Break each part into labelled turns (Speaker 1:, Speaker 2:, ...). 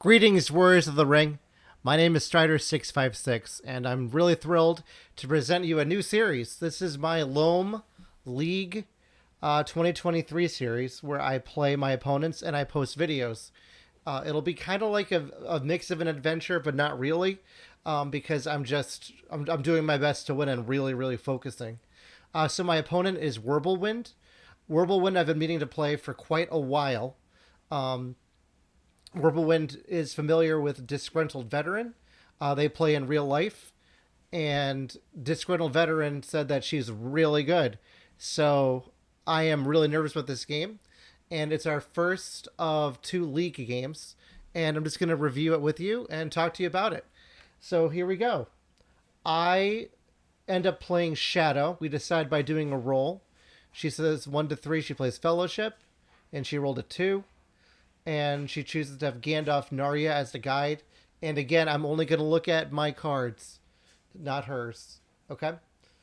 Speaker 1: Greetings, Warriors of the Ring. My name is Strider656, and I'm really thrilled to present you a new series. This is my LOME League 2023 series where I play my opponents and I post videos. It'll be kind of like a mix of an adventure, but not really, because I'm doing my best to win and really focusing. So my opponent is Wirbelwind. Wirbelwind I've been meaning to play for quite a while. Wirbelwind is familiar with Disgruntled Veteran. They play in real life, and Disgruntled Veteran said that she's really good. So I am really nervous with this game, and it's our first of two league games, and I'm just going to review it with you and talk to you about it. So here we go. I end up playing Shadow. We decide by doing a roll. She says 1 to 3, she plays Fellowship, and she rolled a 2. And she chooses to have Gandalf Narya as the guide. And again, I'm only going to look at my cards, not hers. Okay?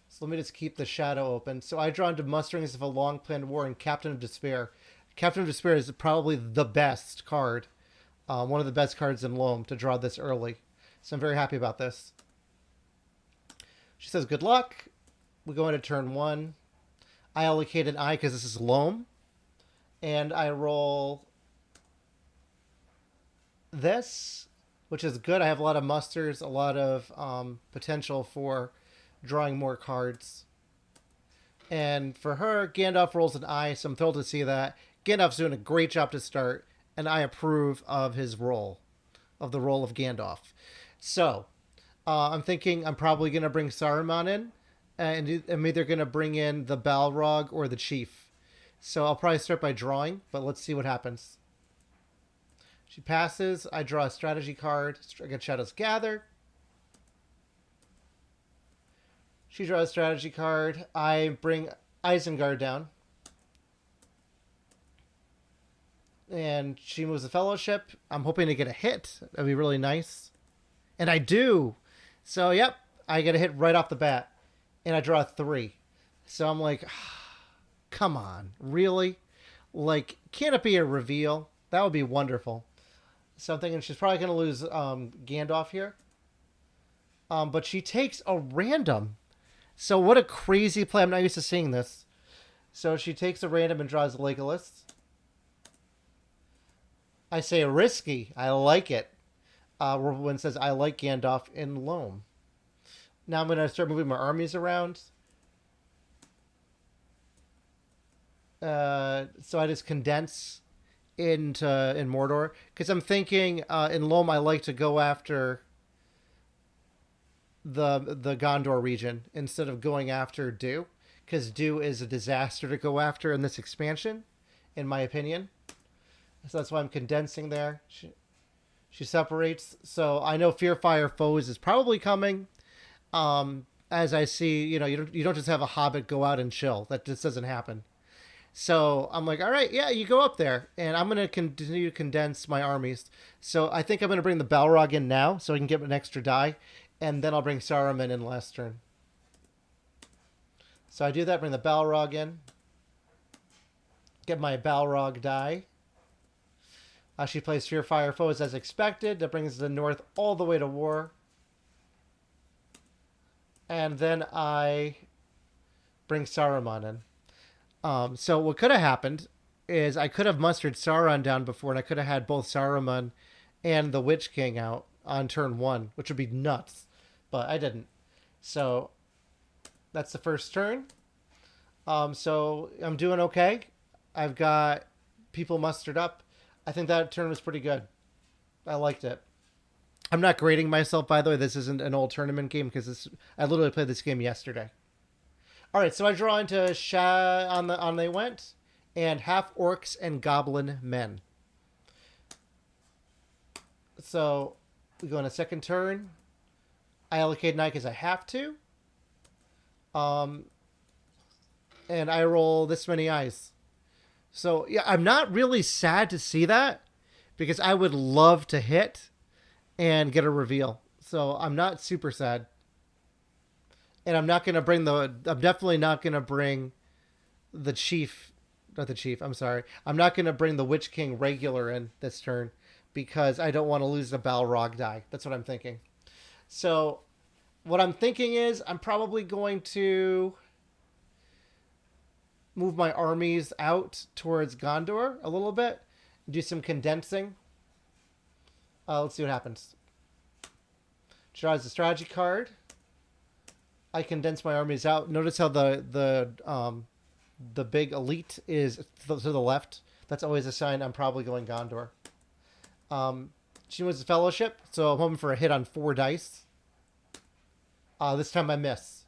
Speaker 1: So let me just keep the Shadow open. So I draw into Musterings of a Long Planned War and Captain of Despair. Captain of Despair is probably the best card. One of the best cards in Loam to draw this early. So I'm very happy about this. She says, good luck. We go into turn 1. I allocate an eye because this is Loam. And I roll this, which is good. I have a lot of musters, a lot of potential for drawing more cards. And for her, Gandalf rolls an eye, so I'm thrilled to see that. Gandalf's doing a great job to start, and I approve of his role, of the role of Gandalf. So, I'm thinking I'm probably going to bring Saruman in, and I'm either going to bring in the Balrog or the Chief. So I'll probably start by drawing, but let's see what happens. She passes. I draw a strategy card. I get Shadows Gather. She draws a strategy card. I bring Isengard down. And she moves the Fellowship. I'm hoping to get a hit. That'd be really nice. And I do. So, yep. I get a hit right off the bat. And I draw a 3. So I'm like, come on. Really? Like, can't it be a reveal? That would be wonderful. So I'm thinking she's probably going to lose Gandalf here. But she takes a random. So what a crazy play. I'm not used to seeing this. So she takes a random and draws Legolas. I say risky. I like it. Wirbelwind says, I like Gandalf in Loam. Now I'm going to start moving my armies around. So I just condense in Mordor, because I'm thinking in Loam I like to go after the Gondor region instead of going after Dew, because Dew is a disaster to go after in this expansion, in my opinion. So that's why I'm condensing there. She separates, so I know Fearfire Foes is probably coming. As I see, you don't just have a hobbit go out and chill. That just doesn't happen. So I'm like, all right, yeah, you go up there. And I'm going to continue to condense my armies. So I think I'm going to bring the Balrog in now so I can get an extra die. And then I'll bring Saruman in last turn. So I do that, bring the Balrog in. Get my Balrog die. She plays Fearfire Foes as expected. That brings the North all the way to war. And then I bring Saruman in. So what could have happened is I could have mustered Sauron down before, and I could have had both Saruman and the Witch King out on turn 1, which would be nuts. But I didn't. So that's the first turn. So I'm doing okay. I've got people mustered up. I think that turn was pretty good. I liked it. I'm not grading myself, by the way. This isn't an old tournament game because I literally played this game yesterday. All right, so I draw into on they went, and half orcs and goblin men. So we go on a second turn. I allocate knight because I have to. And I roll this many eyes. So yeah, I'm not really sad to see that because I would love to hit and get a reveal. So I'm not super sad. And I'm definitely not going to bring the chief, not the chief, I'm sorry. I'm not going to bring the Witch King regular in this turn because I don't want to lose the Balrog die. That's what I'm thinking. So what I'm thinking is I'm probably going to move my armies out towards Gondor a little bit, do some condensing. Let's see what happens. Draws the strategy card. I condense my armies out. Notice how the big elite is to the left. That's always a sign I'm probably going Gondor. She wins the fellowship, so I'm hoping for a hit on 4 dice. This time I miss.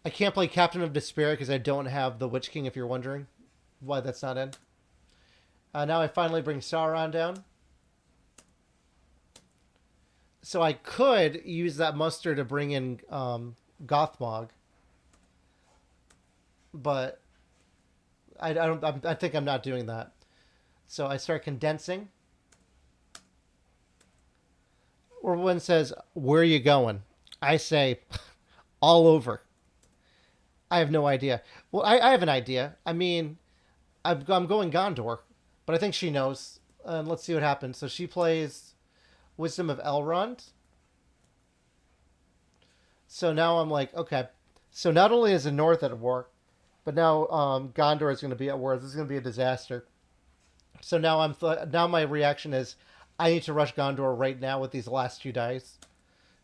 Speaker 1: I can't play Captain of Despair because I don't have the Witch King, if you're wondering why that's not in. Now I finally bring Sauron down. So I could use that muster to bring in Gothmog. But I think I'm not doing that. So I start condensing. Or one says, "Where are you going?" I say, "All over." I have no idea. Well, I have an idea. I mean, I'm going Gondor, but I think she knows. And let's see what happens. So she plays Wisdom of Elrond. So now I'm like, okay. So not only is the North at war, but now Gondor is going to be at war. This is going to be a disaster. So now now my reaction is, I need to rush Gondor right now with these last 2 dice.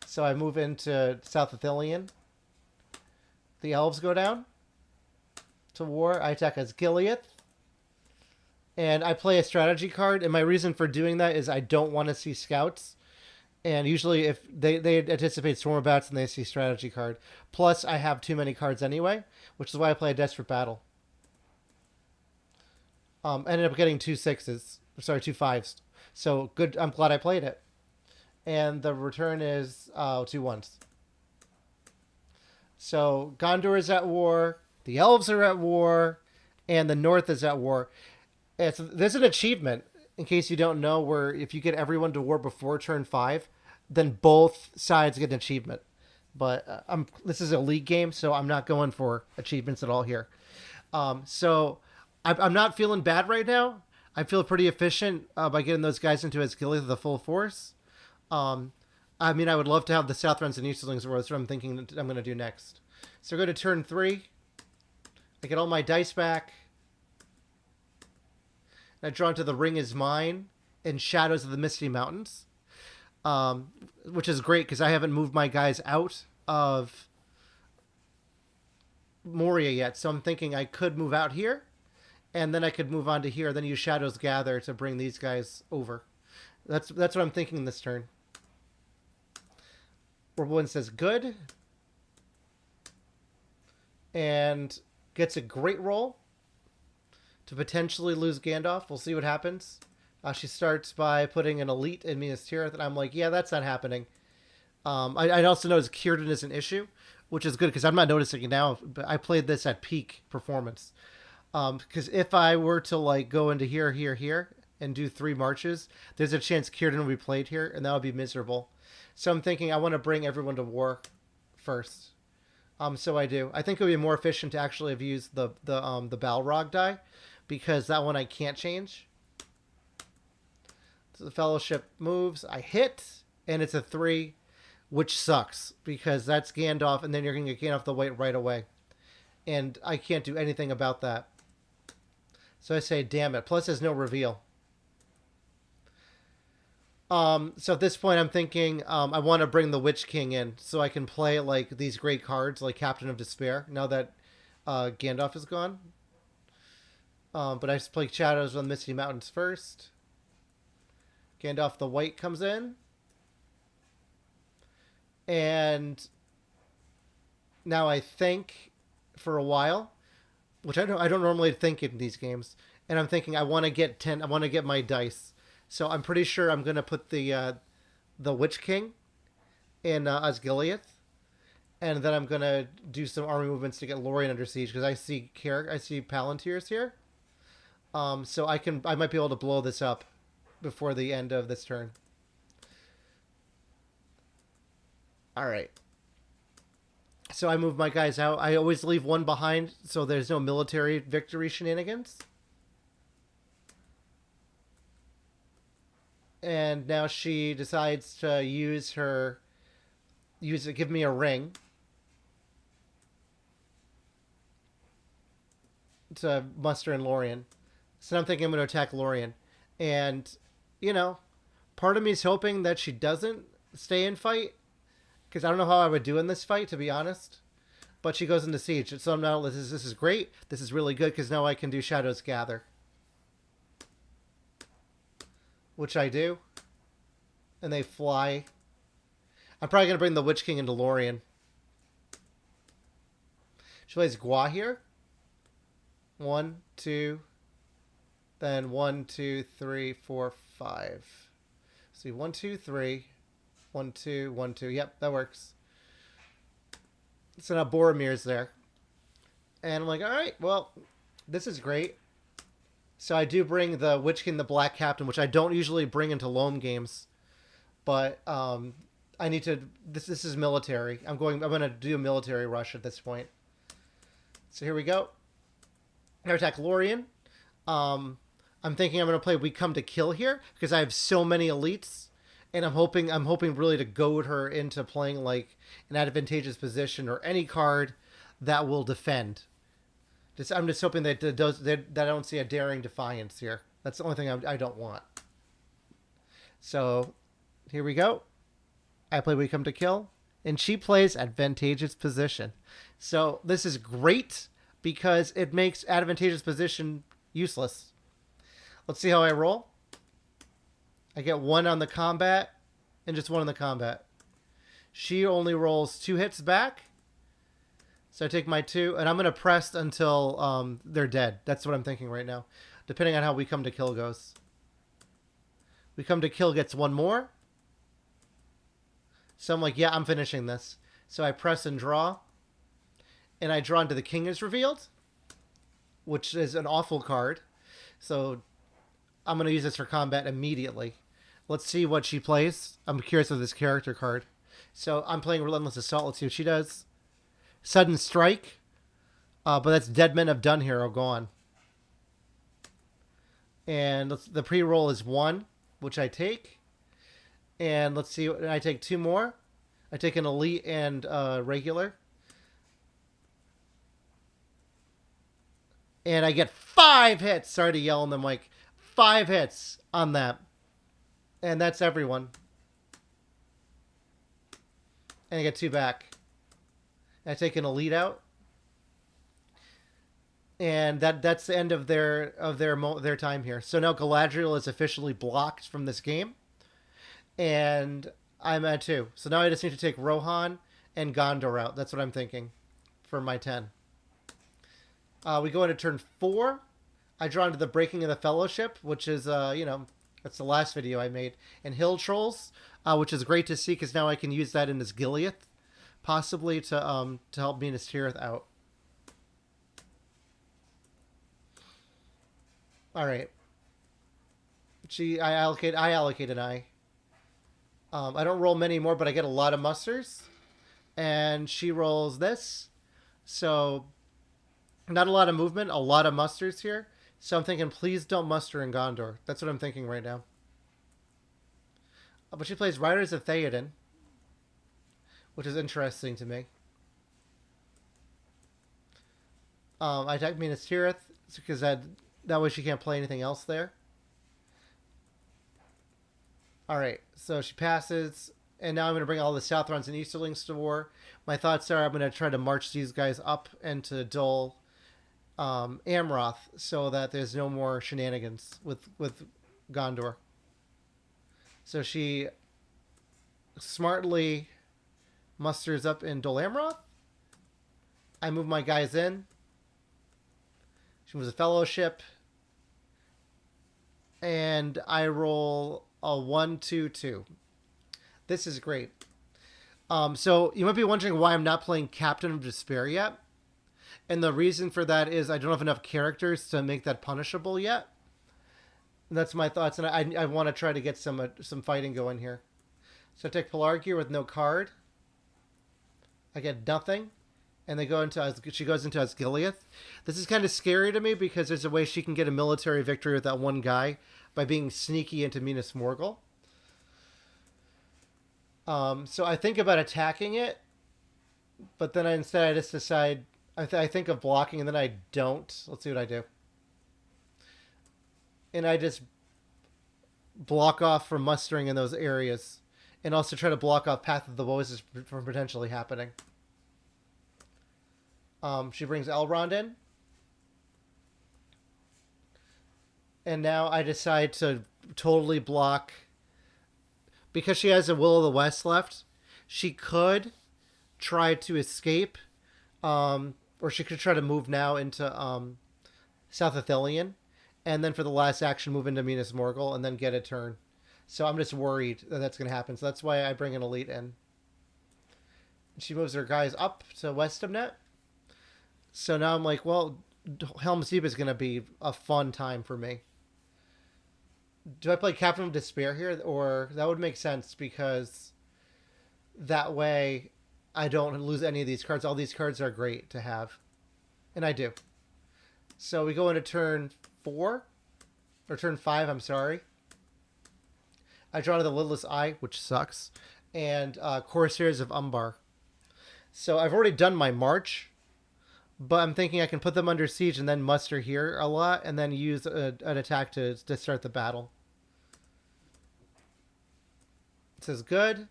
Speaker 1: So I move into South Ithilien. The elves go down to war. I attack as Gilead. And I play a strategy card. And my reason for doing that is I don't want to see scouts. And usually if they anticipate Stormbats and they see strategy card. Plus I have too many cards anyway, which is why I play a Desperate Battle. Ended up getting 2 6s. Sorry, 2 5s. So good. I'm glad I played it. And the return is 2 1s. So Gondor is at war, the elves are at war, and the North is at war. There's an achievement, in case you don't know, where if you get everyone to war before turn 5, then both sides get an achievement. But this is a league game, so I'm not going for achievements at all here. So I'm not feeling bad right now. I feel pretty efficient by getting those guys into Asgiliath with the full force. I mean, I would love to have the Southrends and Easterlings war. That's what I'm thinking that I'm going to do next. So go to turn 3. I get all my dice back. And I draw into the Ring is Mine and Shadows of the Misty Mountains. Which is great because I haven't moved my guys out of Moria yet. So I'm thinking I could move out here. And then I could move on to here. Then use Shadows Gather to bring these guys over. That's what I'm thinking this turn. Wirbelwind says good. And gets a great roll to potentially lose Gandalf. We'll see what happens. She starts by putting an elite in Minas Tirith, and I'm like, yeah, that's not happening. I also notice Círdan is an issue, which is good because I'm not noticing it now, but I played this at peak performance. Because if I were to like go into here, here, here, and do 3 marches, there's a chance Círdan will be played here, and that would be miserable. So I'm thinking I want to bring everyone to war first. So I do. I think it would be more efficient to actually have used the Balrog die, because that one I can't change. So the Fellowship moves. I hit, and it's a 3, which sucks because that's Gandalf, and then you're going to get Gandalf the White right away, and I can't do anything about that. So I say, damn it. Plus, there's no reveal. So at this point, I'm thinking I want to bring the Witch King in so I can play like these great cards like Captain of Despair now that Gandalf is gone. But I just play Shadows on Misty Mountains first. Gandalf the White comes in. And now I think for a while, which I don't normally think in these games, and I'm thinking I want to get my dice. So I'm pretty sure I'm gonna put the Witch King in Osgiliath, and then I'm gonna do some army movements to get Lorien under siege because I see Palantirs here. So I might be able to blow this up before the end of this turn. All right. So I move my guys out. I always leave one behind so there's no military victory shenanigans. and now she decides to give me a ring to muster in Lorien. So I'm thinking I'm going to attack Lorien. And, you know, part of me is hoping that she doesn't stay in fight. Because I don't know how I would do in this fight, to be honest. But she goes into siege. So I'm now, this is great. This is really good because now I can do Shadows Gather. Which I do. And they fly. I'm probably going to bring the Witch King into Lorien. She plays Gua here. 1, 2, then 1, 2, 3, 4, 5. See, 1, 2, 3, 1, 2, 1, 2. Yep, that works. So now Boromir's there. And I'm like, all right, well, this is great. So I do bring the Witch King, the Black Captain, which I don't usually bring into Loam games. But I need to, this is military. I'm going to do a military rush at this point. So here we go. I attack Lorien. I'm thinking I'm going to play We Come to Kill here because I have so many elites, and I'm hoping really to goad her into playing like an advantageous position or any card that will defend. I'm just hoping that I don't see a Daring Defiance here. That's the only thing I don't want. So here we go. I play We Come to Kill, and she plays Advantageous Position. So this is great because it makes Advantageous Position useless. Let's see how I roll. I get 1 on the combat and just 1 on the combat. She only rolls 2 hits back. So I take my 2, and I'm going to press until they're dead. That's what I'm thinking right now, depending on how We Come to Kill goes. We Come to Kill gets 1 more. So I'm like, yeah, I'm finishing this. So I press and draw. And I draw into the King is revealed, which is an awful card. So I'm going to use this for combat immediately. Let's see what she plays. I'm curious of this character card. So I'm playing Relentless Assault. Let's see what she does. Sudden Strike. But that's Dead Men Have Done Hero gone. And the pre-roll is 1, which I take. And let's see. I take 2 more. I take an Elite and regular. And I get 5 hits. Sorry to yell in the mic. 5 hits on that. And that's everyone. And I get 2 back. And I take an Elite out. And that's the end of their time here. So now Galadriel is officially blocked from this game. And I'm at 2. So now I just need to take Rohan and Gondor out. That's what I'm thinking for my 10. We go into turn 4. I draw into the Breaking of the Fellowship, which is, that's the last video I made. And Hill Trolls, which is great to see because now I can use that in this Gileath, possibly to help Minas Tirith out. All right. I allocate an eye. I don't roll many more, but I get a lot of musters. And she rolls this. So not a lot of movement, a lot of musters here. So I'm thinking, please don't muster in Gondor. That's what I'm thinking right now. But she plays Riders of Theoden, which is interesting to me. I attack Minas Tirith because that way she can't play anything else there. Alright, so she passes, and now I'm going to bring all the Southrons and Easterlings to war. My thoughts are I'm going to try to march these guys up into Dol Amroth so that there's no more shenanigans with Gondor. So she smartly musters up in Dol Amroth. I move my guys in. She moves a Fellowship. And I roll a 1, 2, 2. This is great. So you might be wondering why I'm not playing Captain of Despair yet. And the reason for that is I don't have enough characters to make that punishable yet. And that's my thoughts. And I want to try to get some fighting going here. So I take Pelargir with no card. I get nothing. And she goes into Osgiliath. This is kind of scary to me because there's a way she can get a military victory with that one guy by being sneaky into Minas Morgul. So I think about attacking it, but then instead I just decide I think of blocking and then I don't. Let's see what I do. And I just block off from mustering in those areas, and also try to block off Path of the Woes from potentially happening. She brings Elrond in, and now I decide to totally block because she has a Will of the West left. She could try to escape, or she could try to move now into South Athelion, and then for the last action move into Minas Morgul and then get a turn. So I'm just worried that that's going to happen. So that's why I bring an elite in. She moves her guys up to Westamnet. So now I'm like, well, Helm's Deep is going to be a fun time for me. Do I play Captain of Despair here? Or that would make sense because that way I don't lose any of these cards. All these cards are great to have. And I do. So we go into turn 4. Or turn 5, I'm sorry. I draw to the Lidless Eye, which sucks. And Corsairs of Umbar. So I've already done my march. But I'm thinking I can put them under siege and then muster here a lot. And then use an attack to start the battle. This is good.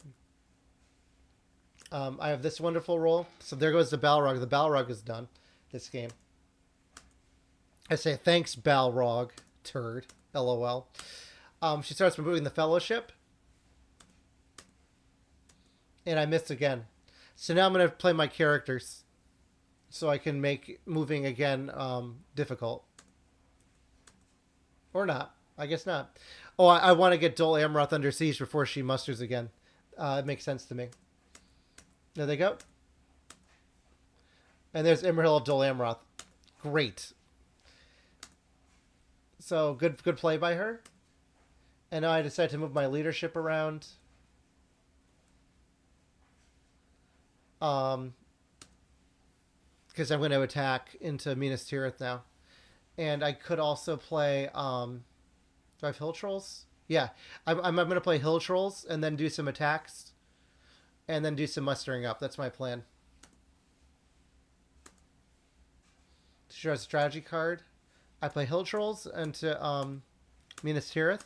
Speaker 1: I have this wonderful roll. So there goes the Balrog. The Balrog is done this game. I say thanks, Balrog, turd. LOL. She starts removing the Fellowship. And I missed again. So now I'm going to play my characters. So I can make moving again difficult. Or not. I guess not. Oh, I want to get Dol Amroth under siege before she musters again. It makes sense to me. There they go. And there's Imrahil of Dol Amroth. Great. So good play by her. And now I decide to move my leadership around. Because I'm going to attack into Minas Tirith now. And I could also play... do I have Hill Trolls? Yeah. I'm going to play Hill Trolls and then do some attacks. And then do some mustering up. That's my plan. She has a strategy card. I play Hill Trolls into Minas Tirith.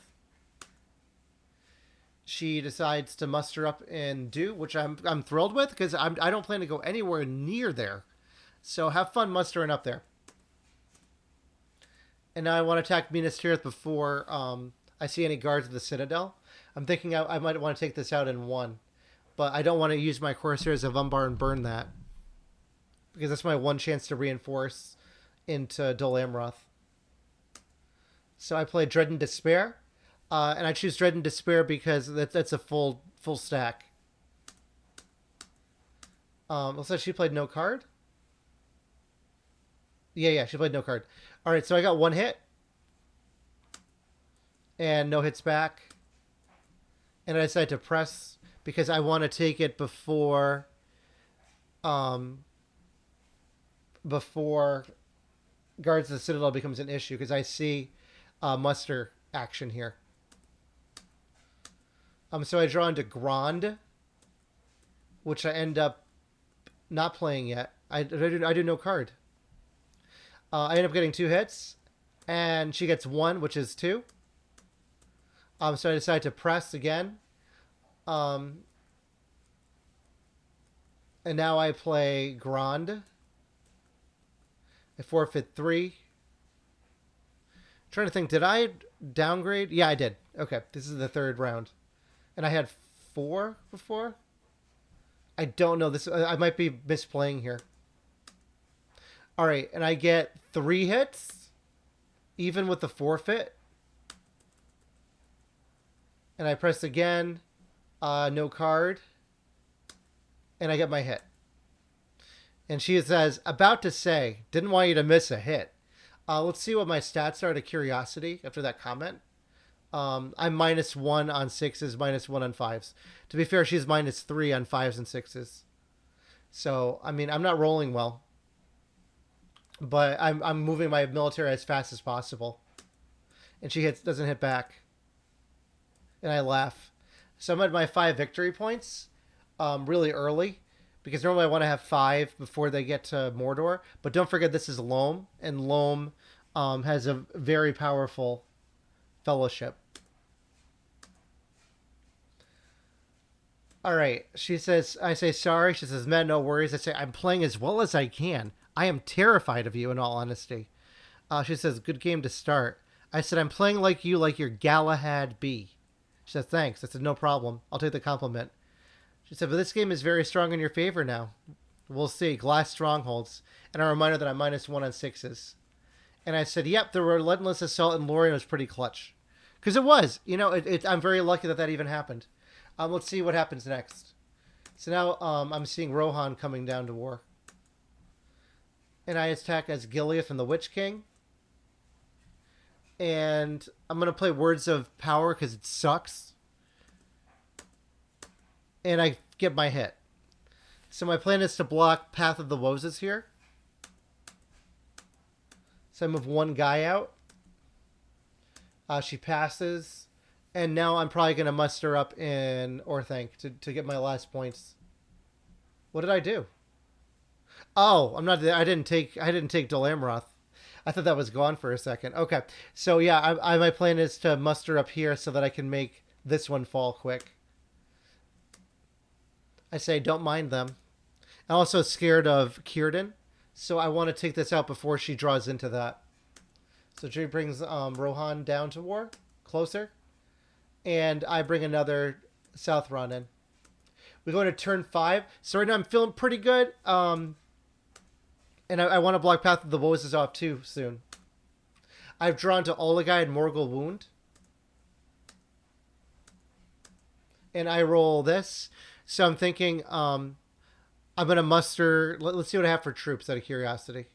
Speaker 1: She decides to muster up and do, which I'm thrilled with because I don't plan to go anywhere near there. So have fun mustering up there. And now I want to attack Minas Tirith before I see any guards of the Citadel. I'm thinking I might want to take this out in one. But I don't want to use my Corsairs of Umbar and burn that. Because that's my one chance to reinforce into Dol Amroth. So I play Dread and Despair. And I choose Dread and Despair because that's a full stack. Looks like she played no card. Yeah, she played no card. Alright, so I got one hit. And no hits back. And I decided to press because I want to take it before Guards of the Citadel becomes an issue because I see muster action here. So I draw into Grand, which I end up not playing yet. I do no card. I end up getting 2 hits, and she gets 1, which is 2. So I decide to press again. And now I play Grand. I forfeit 3. Trying to think, did I downgrade? Yeah, I did. Okay, this is the 3rd round. And I had 4 before? I don't know. I might be misplaying here. Alright, and I get 3 hits, even with the forfeit. And I press again, no card, and I get my hit. And she says, about to say, didn't want you to miss a hit. Let's see what my stats are out of curiosity after that comment. I'm -1 on 6s, -1 on 5s. To be fair, she's -3 on 5s and 6s. So, I mean, I'm not rolling well. But I'm moving my military as fast as possible. And she doesn't hit back. And I laugh. So I'm at my 5 victory points really early because normally I want to have 5 before they get to Mordor. But don't forget this is Loam, and Loam has a very powerful fellowship. All right. She says, I say sorry. She says, man, no worries. I say, I'm playing as well as I can. I am terrified of you, in all honesty. She says, good game to start. I said, I'm playing like you, like your Galahad B. She says, thanks. I said, no problem. I'll take the compliment. She said, but this game is very strong in your favor now. We'll see. Glass strongholds. And a reminder that I'm -1 on sixes. And I said, yep, the relentless assault in Lorien was pretty clutch. Because it was. You know, I'm very lucky that that even happened. Let's see what happens next. So now I'm seeing Rohan coming down to war. And I attack as Gilead from the Witch King. And I'm going to play Words of Power because it sucks. And I get my hit. So my plan is to block Path of the Woses here. So I move one guy out. She passes. And now I'm probably going to muster up in Orthanc to get my last points. What did I do? Oh, I'm not. I didn't take Dol Amroth. I thought that was gone for a second. Okay, so yeah, my plan is to muster up here so that I can make this one fall quick. I say don't mind them. I'm also scared of Círdan, so I want to take this out before she draws into that. So she brings Rohan down to war, closer. And I bring another Southron in. We go into turn 5. So right now I'm feeling pretty good. And I want to block Path of the Woses off too soon. I've drawn to Olagai and Wirbelwind. And I roll this. So I'm thinking I'm going to muster... Let's see what I have for troops out of curiosity.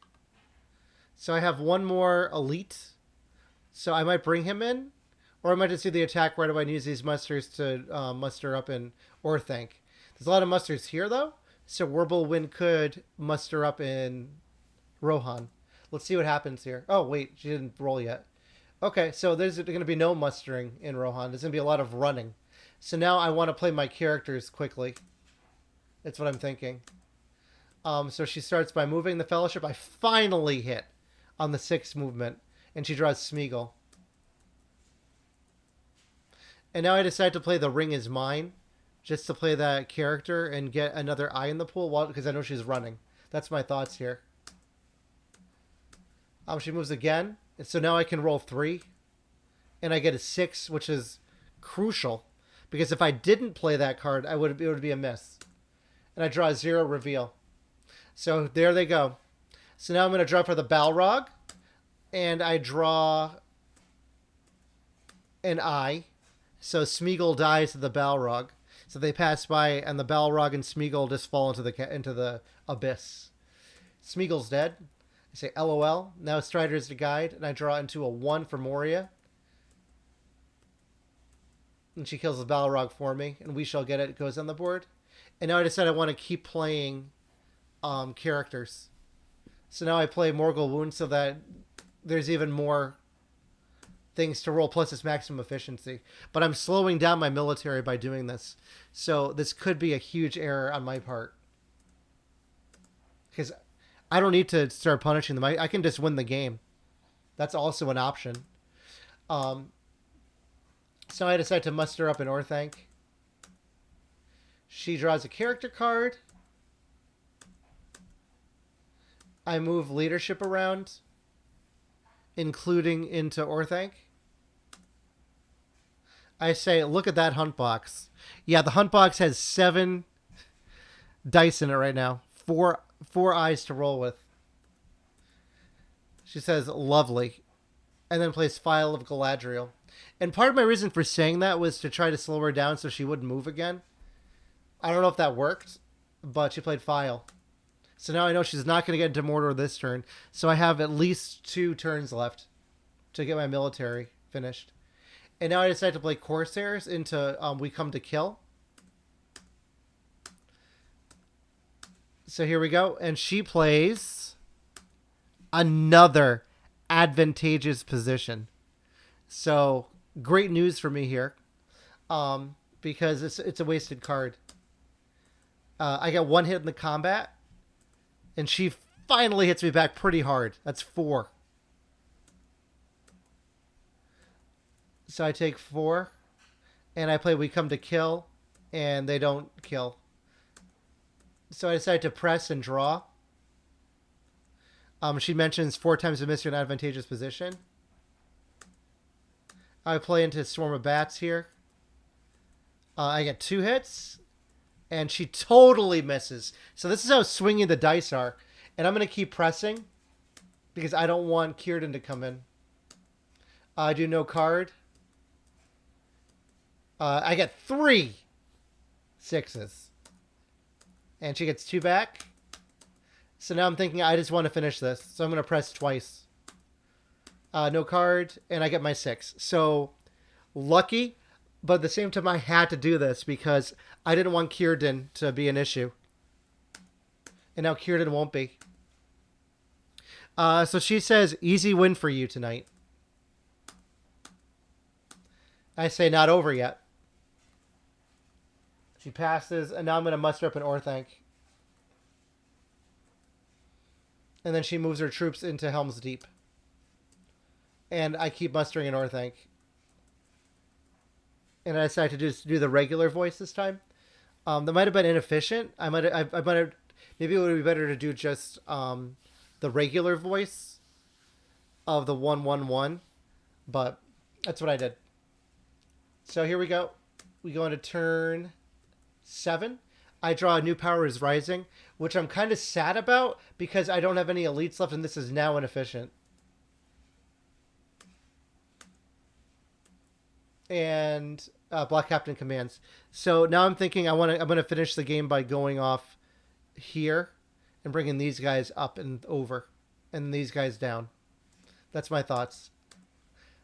Speaker 1: So I have one more elite. So I might bring him in. Or I might just do the attack right away and use these musters to muster up in Orthanc. There's a lot of musters here, though. So Wirbelwind could muster up in Rohan. Let's see what happens here. Oh, wait. She didn't roll yet. Okay, so there's going to be no mustering in Rohan. There's going to be a lot of running. So now I want to play my characters quickly. That's what I'm thinking. So she starts by moving the Fellowship. I finally hit on the 6th movement. And she draws Smeagol. And now I decide to play The Ring Is Mine, just to play that character and get another eye in the pool, because I know she's running. That's my thoughts here. She moves again, and so now I can roll 3, and I get a 6, which is crucial, because if I didn't play that card, it would be a miss. And I draw a 0 reveal. So there they go. So now I'm going to draw for the Balrog, and I draw an eye. So Smeagol dies to the Balrog. So they pass by, and the Balrog and Smeagol just fall into the abyss. Smeagol's dead. I say LOL. Now Strider's the guide, and I draw into a 1 for Moria. And she kills the Balrog for me, and we shall get it. It goes on the board. And now I decide I want to keep playing characters. So now I play Wirbelwind so that there's even more things to roll, plus its maximum efficiency. But I'm slowing down my military by doing this. So this could be a huge error on my part. Because I don't need to start punishing them. I can just win the game. That's also an option. So I decide to muster up an Orthanc. She draws a character card. I move leadership around, including into Orthanc. I say, look at that hunt box. Yeah, the hunt box has 7 dice in it right now. Four eyes to roll with. She says, lovely. And then plays Phial of Galadriel. And part of my reason for saying that was to try to slow her down so she wouldn't move again. I don't know if that worked, but she played Phial. So now I know she's not going to get into Mordor this turn. So I have at least 2 turns left to get my military finished. And now I decide to play Corsairs into We Come to Kill. So here we go. And she plays another advantageous position. So great news for me here. because it's a wasted card. I got one hit in the combat, and she finally hits me back pretty hard. That's 4. So I take 4, and I play We Come to Kill, and they don't kill. So I decide to press and draw. She mentions 4 times a miss you're in an advantageous position. I play into Swarm of Bats here. I get 2 hits, and she totally misses. So this is how swingy the dice are. And I'm going to keep pressing because I don't want Kierden to come in. I do no card. I get 3 6s. And she gets 2 back. So now I'm thinking I just want to finish this. So I'm going to press twice. No card, and I get my 6. So lucky, but at the same time I had to do this because I didn't want Kierden to be an issue. And now Kierden won't be. So she says, easy win for you tonight. I say, not over yet. She passes, and now I'm going to muster up an Orthanc. And then she moves her troops into Helm's Deep. And I keep mustering an Orthanc. And I decide to just do the regular voice this time. That might have been inefficient. I might have. Maybe it would be better to do just the regular voice of the 1/1/1, but that's what I did. So here we go. We go into turn 7. I draw a New Power is Rising, which I'm kind of sad about because I don't have any elites left, and this is now inefficient. And Black Captain commands. So now I'm thinking I'm gonna finish the game by going off here and bringing these guys up and over, and these guys down. That's my thoughts.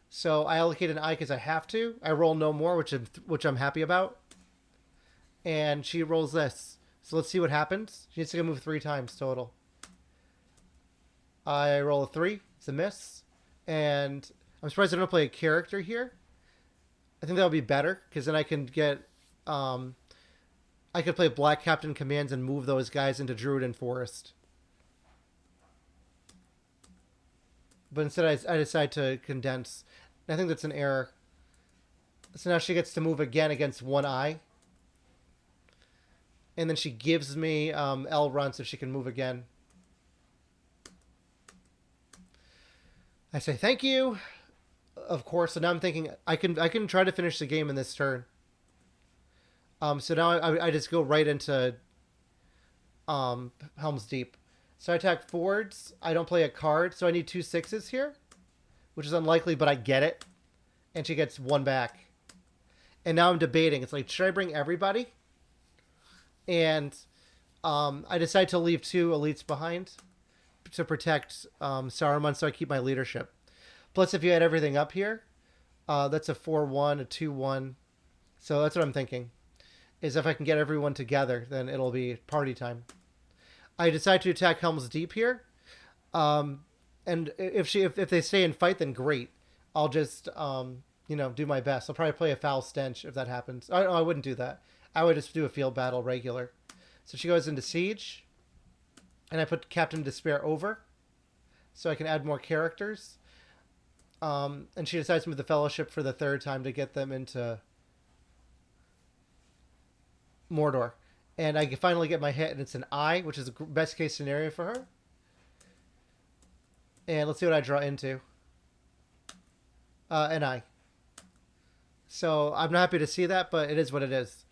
Speaker 1: So I allocate an eye because I have to. I roll no more, which I'm happy about. And she rolls this. So let's see what happens. She needs to move 3 times total. I roll a 3. It's a miss. And I'm surprised I don't play a character here. I think that'll be better because then I can get I could play Black Captain commands and move those guys into Druid and Forest. But instead I decide to condense. I think that's an error. So now she gets to move again against 1 eye. And then she gives me L run so she can move again. I say thank you. Of course. So now I'm thinking I can try to finish the game in this turn. So now I just go right into Helm's Deep. So I attack forwards. I don't play a card, so I need 2 6s here, which is unlikely, but I get it. And she gets 1 back. And now I'm debating. It's like, should I bring everybody? And I decide to leave 2 elites behind to protect Saruman, so I keep my leadership. Plus, if you add everything up here, that's a 4-1, a 2-1. So that's what I'm thinking. Is if I can get everyone together, then it'll be party time. I decide to attack Helm's Deep here. And if they stay and fight, then great. I'll just do my best. I'll probably play a Foul Stench if that happens. I wouldn't do that. I would just do a field battle regular. So she goes into Siege. And I put Captain Despair over. So I can add more characters. And she decides to move the Fellowship for the 3rd time to get them into Mordor. And I finally get my hit, and it's an eye, which is the best case scenario for her. And let's see what I draw into. An eye. So I'm not happy to see that, but it is what it is.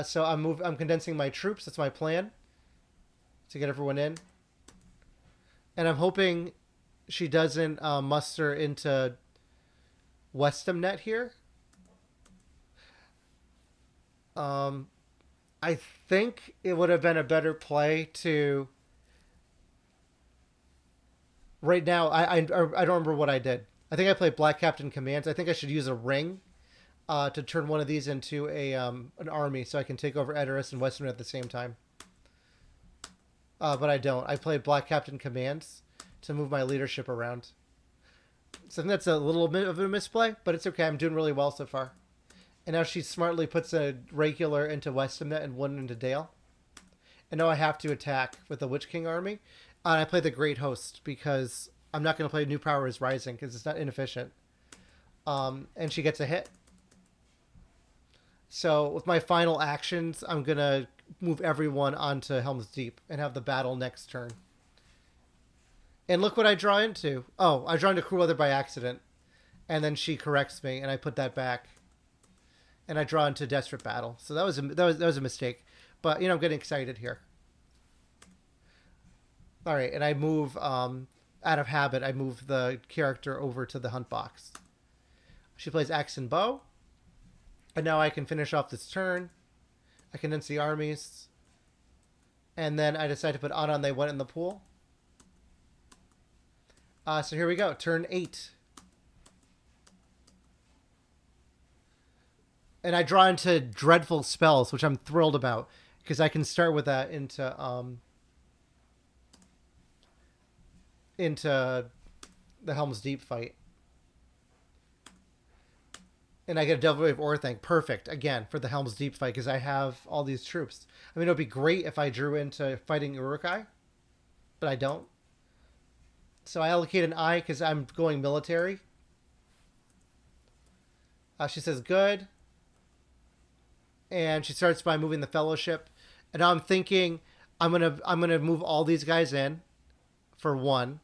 Speaker 1: So I'm condensing my troops. That's my plan. To get everyone in. And I'm hoping she doesn't muster into Westamnet here. I think it would have been a better play to... Right now, I don't remember what I did. I think I played Black Captain Commands. I think I should use a ring to turn one of these into an army so I can take over Edoras and Western at the same time. But I don't. I played Black Captain Commands to move my leadership around. So I think that's a little bit of a misplay, but it's okay. I'm doing really well so far. And now she smartly puts a regular into Westimnet and one into Dale. And now I have to attack with the Witch King army. And I play the Great Host because I'm not going to play New Power is Rising because it's not inefficient. And she gets a hit. So with my final actions, I'm going to move everyone onto Helm's Deep and have the battle next turn. And look what I draw into. Oh, I draw into Cruel Weather by accident. And then she corrects me, and I put that back. And I draw into Desperate Battle. So that was a mistake. But, you know, I'm getting excited here. All right, and I move, out of habit, I move the character over to the hunt box. She plays Axe and Bow. And now I can finish off this turn. I condense the armies. And then I decide to put on They Went in the pool. So here we go. Turn 8. And I draw into Dreadful Spells, which I'm thrilled about. Because I can start with that into the Helm's Deep fight. And I get a Devil Wave Orthanc. Perfect, again, for the Helm's Deep fight, because I have all these troops. I mean, it would be great if I drew into fighting Uruk-hai, but I don't. So I allocate an I because I'm going military. She says good. And she starts by moving the Fellowship. And now I'm thinking I'm gonna move all these guys in for 1.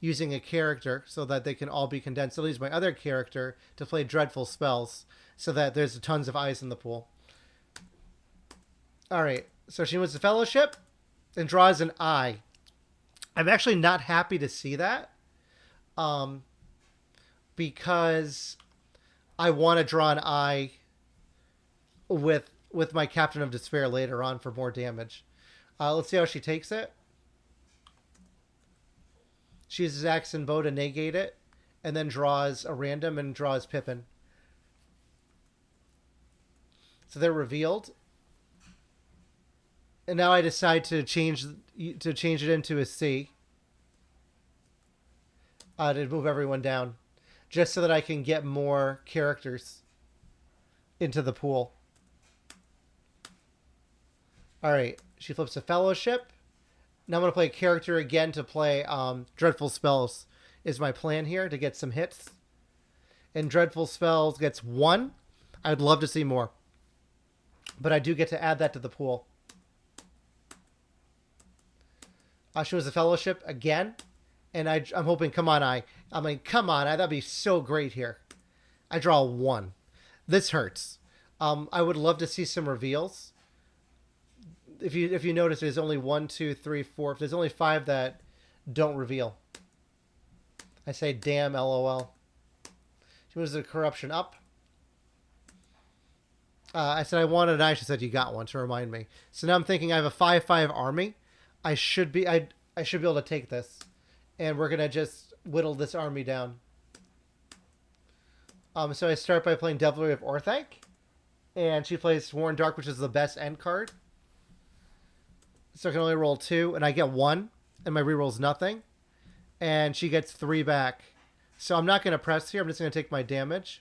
Speaker 1: Using a character so that they can all be condensed. I'll use my other character to play Dreadful Spells so that there's tons of eyes in the pool. Alright, so she moves the Fellowship and draws an eye. I'm actually not happy to see that. Because I want to draw an eye with my Captain of Despair later on for more damage. Let's see how she takes it. She uses Axe and Bow to negate it, and then draws a random and draws Pippin. So they're revealed. And now I decide to change it into a C. To move everyone down. Just so that I can get more characters into the pool. Alright, she flips a Fellowship. Now I'm going to play a character again to play Dreadful Spells is my plan here to get some hits. And Dreadful Spells gets 1. I'd love to see more. But I do get to add that to the pool. She was a Fellowship again. And I'm hoping, come on, come on, that'd be so great here. I draw 1. This hurts. I would love to see some reveals. If you notice, there's only 1, 2, 3, 4. There's only 5 that don't reveal. I say, damn, LOL. She moves the Corruption up. I said I wanted an eye. She said you got one to remind me. So now I'm thinking I have a 5/5 army. I should be able to take this, and we're gonna just whittle this army down. So I start by playing Devilry of Orthanc, and she plays Worn Dark, which is the best end card. So I can only roll 2, and I get 1, and my reroll's nothing. And she gets 3 back. So I'm not going to press here. I'm just going to take my damage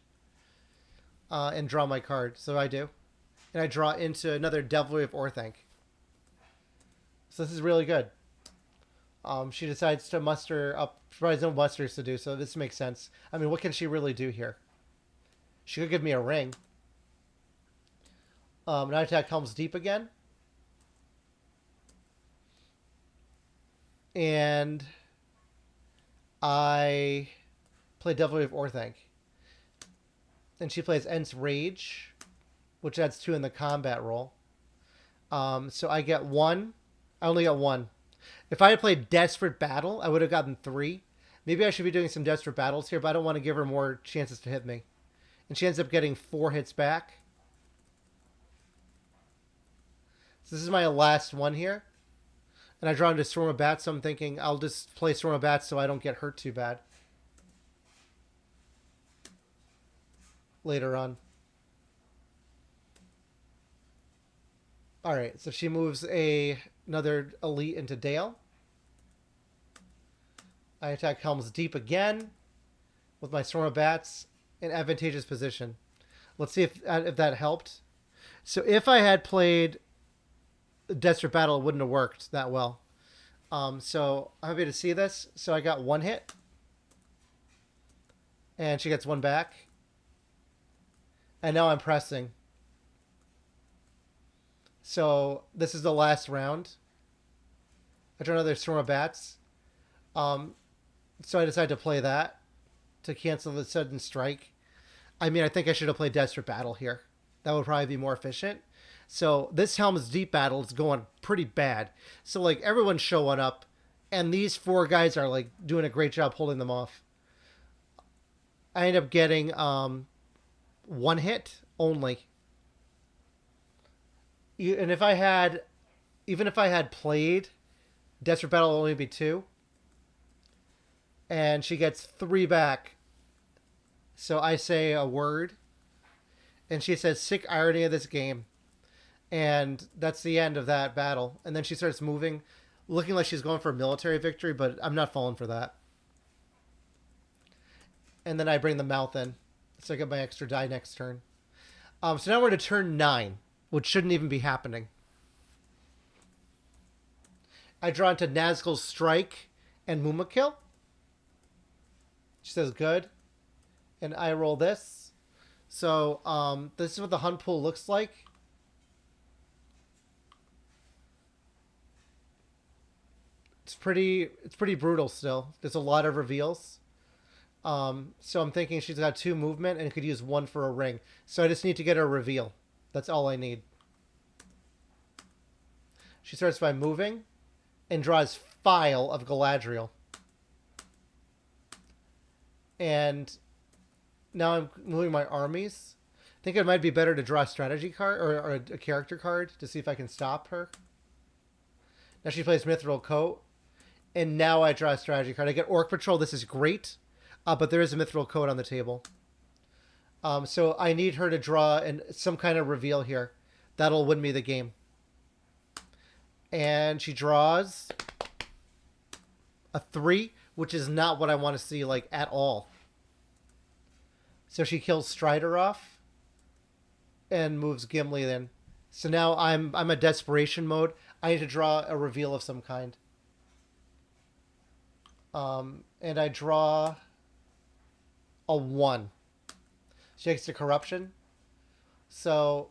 Speaker 1: and draw my card. So I do. And I draw into another Devilry of Orthanc. So this is really good. She decides to muster up. She probably has no musters to do, so this makes sense. I mean, what can she really do here? She could give me a ring. Now I attack Helm's Deep again. And I play Devilry of Orthanc. And she plays Ent's Rage, which adds 2 in the combat roll. So I get 1. I only got 1. If I had played Desperate Battle, I would have gotten 3. Maybe I should be doing some Desperate Battles here, but I don't want to give her more chances to hit me. And she ends up getting 4 hits back. So this is my last one here. And I draw into Storm of Bats, so I'm thinking I'll just play Storm of Bats so I don't get hurt too bad later on. Alright, so she moves another elite into Dale. I attack Helm's Deep again with my Storm of Bats in advantageous position. Let's see if that helped. So if I had played Desperate Battle, it wouldn't have worked that well. So I'm happy to see this. So I got one hit. And she gets one back. And now I'm pressing. So this is the last round. I draw another Storm of Bats. So I decided to play that to cancel the sudden strike. I mean, I think I should have played Desperate Battle here. That would probably be more efficient. So this Helm's Deep battle is going pretty bad. So like everyone's showing up, and these four guys are like doing a great job holding them off. I end up getting one hit only. And if I had, even if I had played, Desperate Battle will only be two. And she gets three back. So I say a word. And she says, sick irony of this game. And that's the end of that battle. And then she starts moving, looking like she's going for a military victory, but I'm not falling for that. And then I bring the mouth in. So I get my extra die next turn. So now we're to turn 9, which shouldn't even be happening. I draw into Nazgul's Strike and Mumakill. She says good. And I roll this. So this is what the hunt pool looks like. It's pretty brutal still. There's a lot of reveals. So I'm thinking she's got 2 movement and could use 1 for a ring. So I just need to get her reveal. That's all I need. She starts by moving and draws File of Galadriel. And now I'm moving my armies. I think it might be better to draw a strategy card or a character card to see if I can stop her. Now she plays Mithril Coat. And now I draw a strategy card. I get Orc Patrol. This is great. But there is a Mithril Coat on the table. So I need her to draw some kind of reveal here. That'll win me the game. And she draws a 3, which is not what I want to see like at all. So she kills Strider off and moves Gimli in. So now I'm a desperation mode. I need to draw a reveal of some kind. And I draw a 1. She takes the corruption. So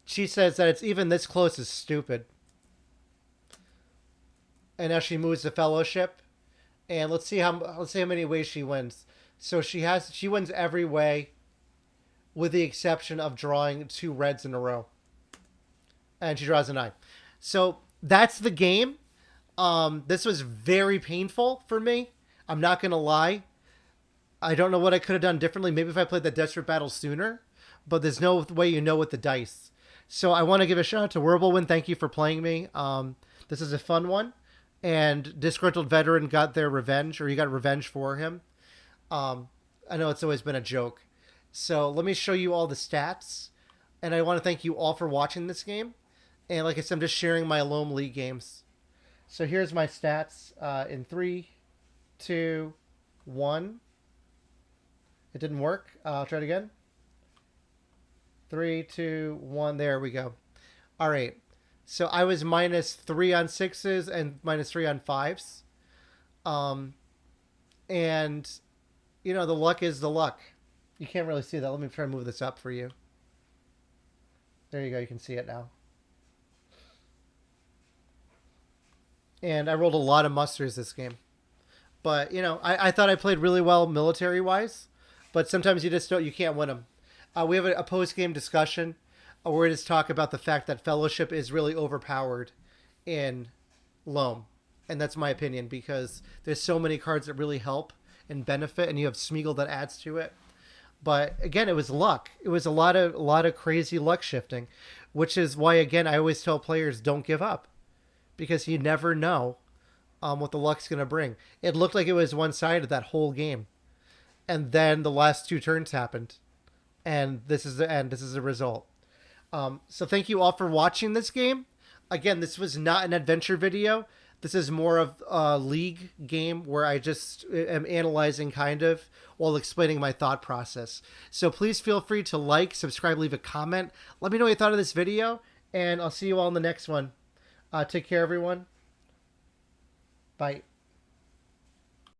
Speaker 1: she says that it's even this close is stupid. And now she moves to Fellowship. And let's see how many ways she wins. So she wins every way with the exception of drawing 2 reds in a row. And she draws a 9. So that's the game. This was very painful for me. I'm not going to lie. I don't know what I could have done differently. Maybe if I played the Desperate Battle sooner. But there's no way you know with the dice. So I want to give a shout out to Wirbelwind. Thank you for playing me. This is a fun one. And Disgruntled Veteran got their revenge. Or you got revenge for him. I know it's always been a joke. So let me show you all the stats. And I want to thank you all for watching this game. And like I said, I'm just sharing my LOME League games. So here's my stats in 3, 2, 1. It didn't work. I'll try it again. 3, 2, 1. There we go. All right. So I was -3 on 6s and -3 on 5s. And, you know, the luck is the luck. You can't really see that. Let me try to move this up for you. There you go. You can see it now. And I rolled a lot of musters this game. But, you know, I thought I played really well military-wise. But sometimes you can't win them. We have a post-game discussion where we just talk about the fact that Fellowship is really overpowered in LOME. And that's my opinion because there's so many cards that really help and benefit. And you have Smeagol that adds to it. But, again, it was luck. It was a lot of crazy luck shifting. Which is why, again, I always tell players don't give up. Because you never know what the luck's going to bring. It looked like it was one-sided that whole game. And then the last 2 turns happened. And this is the end. This is the result. So thank you all for watching this game. Again, this was not an adventure video. This is more of a league game where I just am analyzing kind of while explaining my thought process. So please feel free to like, subscribe, leave a comment. Let me know what you thought of this video, and I'll see you all in the next one. Take care, everyone. Bye.